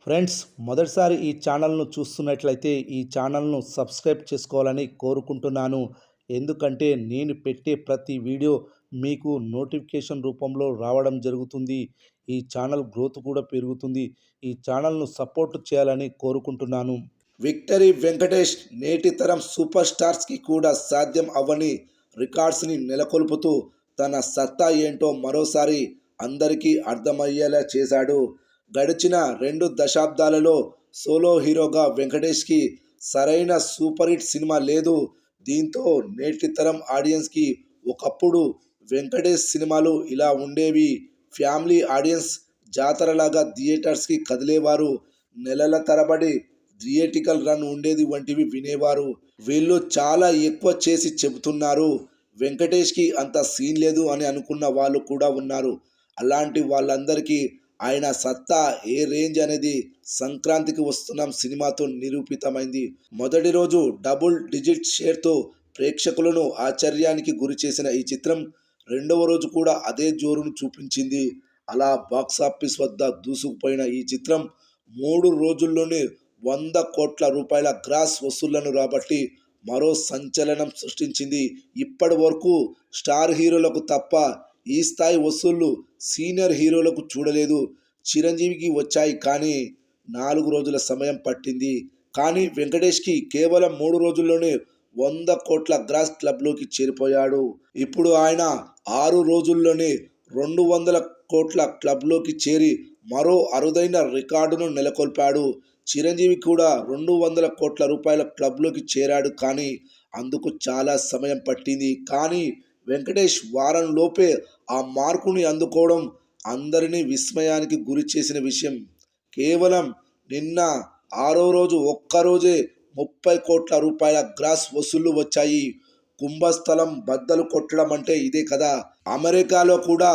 Friends, మొదటిసారి ఈ ఛానల్ను చూస్తున్నట్లయితే ఈ ఛానల్ను సబ్స్క్రైబ్ చేసుకోవాలని కోరుకుంటున్నాను. ఎందుకంటే నేను పెట్టే ప్రతి వీడియో మీకు నోటిఫికేషన్ రూపంలో రావడం జరుగుతుంది. ఈ ఛానల్ గ్రోత్ కూడా పెరుగుతుంది. ఈ ఛానల్ను సపోర్ట్ చేయాలని కోరుకుంటున్నాను. విక్టరీ వెంకటేష్ నేటి తరం సూపర్ స్టార్స్కి కూడా సాధ్యం అవ్వని రికార్డ్స్ని నెలకొల్పుతూ తన సత్తా ఏంటో మరోసారి అందరికీ అర్థమయ్యేలా చేశాడు. గడిచిన 2 దశాబ్దాలలో సోలో హీరోగా వెంకటేష్కి సరైన సూపర్ హిట్ సినిమా లేదు. దీంతో నేటి తరం ఆడియన్స్కి ఒకప్పుడు వెంకటేష్ సినిమాలు ఇలా ఉండేవి. ఫ్యామిలీ ఆడియన్స్ జాతరలాగా థియేటర్స్కి కదిలేవారు. నెలల తరబడి థియేటికల్ రన్ ఉండేది వంటివి వినేవారు. వీళ్ళు చాలా ఎక్కువ చేసి చెబుతున్నారు, వెంకటేష్కి అంత సీన్ లేదు అని అనుకున్న వాళ్ళు కూడా ఉన్నారు. అలాంటి వాళ్ళందరికీ ఆయన సత్తా ఏ రేంజ్ అనేది సంక్రాంతికి వస్తున్నాం సినిమాతో నిరూపితమైంది. మొదటి రోజు డబుల్ డిజిట్ షేర్తో ప్రేక్షకులను ఆశ్చర్యానికి గురి చేసిన ఈ చిత్రం రెండవ రోజు కూడా అదే జోరును చూపించింది. అలా బాక్సాఫీస్ వద్ద దూసుకుపోయిన ఈ చిత్రం 3 రోజుల్లోనే 100 కోట్ల రూపాయల గ్రాస్ వసూళ్లను రాబట్టి మరో సంచలనం సృష్టించింది. ఇప్పటి వరకు స్టార్ హీరోలకు తప్ప ఈ స్థాయి వసూళ్లు సీనియర్ హీరోలకు చూడలేదు. చిరంజీవికి వచ్చాయి, కానీ 4 రోజుల సమయం పట్టింది. కానీ వెంకటేష్కి కేవలం 3 రోజుల్లోనే 100 కోట్ల గ్రాస్ క్లబ్లోకి చేరిపోయాడు. ఇప్పుడు ఆయన 6 రోజుల్లోనే 200 కోట్ల క్లబ్లోకి చేరి మరో అరుదైన రికార్డును నెలకొల్పాడు. చిరంజీవి కూడా 200 కోట్ల రూపాయల క్లబ్లోకి చేరాడు, కానీ అందుకు చాలా సమయం పట్టింది. కానీ వెంకటేష్ వారం లోపే ఆ మార్కుని అందుకోవడం అందరినీ విస్మయానికి గురి చేసిన విషయం. కేవలం నిన్న 6వ రోజు ఒక్కరోజే 30 కోట్ల రూపాయల గ్రాస్ వసూళ్లు వచ్చాయి. కుంభస్థలం బద్దలు కొట్టడం అంటే ఇదే కదా. అమెరికాలో కూడా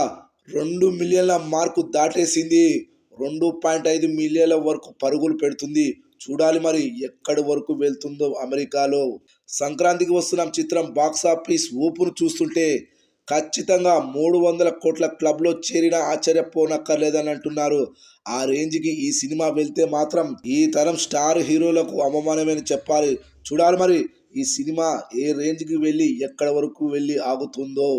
2 మిలియన్ల మార్కు దాటేసింది. 2.5 మిలియన్ల వరకు పరుగులు పెడుతుంది. చూడాలి మరి ఎక్కడి వరకు వెళ్తుందో అమెరికాలో. సంక్రాంతికి వస్తున్న చిత్రం బాక్సాఫీస్ ఊపును చూస్తుంటే ఖచ్చితంగా 300 కోట్ల క్లబ్లో చేరినా ఆశ్చర్యపోనక్కర్లేదని అంటున్నారు. ఆ రేంజ్కి ఈ సినిమా వెళ్తే మాత్రం ఈ తరం స్టార్ హీరోలకు అవమానమని చెప్పాలి. చూడాలి మరి ఈ సినిమా ఏ రేంజ్కి వెళ్ళి ఎక్కడి వరకు వెళ్ళి ఆగుతుందో.